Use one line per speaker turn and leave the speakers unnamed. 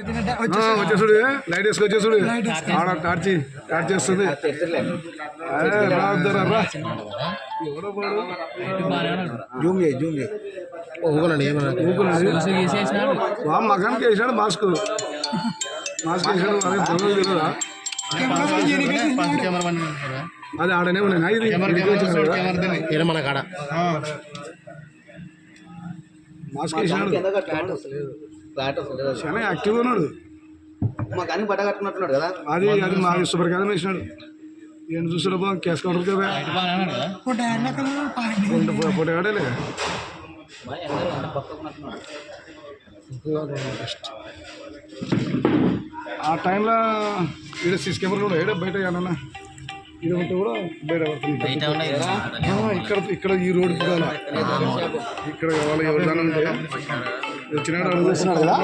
వచ్చేసుడు light వేసుకొచ్చేసుడు ఆడ torch చేస్తుంది మగానికి వేసాడు మాస్క్ వేసాడు అదే దొంగలు తెలియదా అది ఆడనే ఉన్నాయి మన కాడ మాస్క్ వేసినాడు చాలా యాక్టివ్గా ఉన్నాడు
కానీ బట్ట కట్టుకున్నట్టున్నాడు కదా
అది మా సూపర్ కాలం వేసినాడు ఏం చూసాడు బా క్యాష్ కౌంటర్ కదా ఫోటో ఆడలే ఆ టైంలో ఈడ సీసీ కెమెరాలు కూడా ఏడ బయట ఏమన్నా ఇది ఉంటే కూడా బయట పడుతుంది ఇక్కడ ఈ రోడ్డు ఇక్కడ కావాలి ఎవరిదానా ఉంటే వచ్చినాడు అడుగుతున్నాడు కదా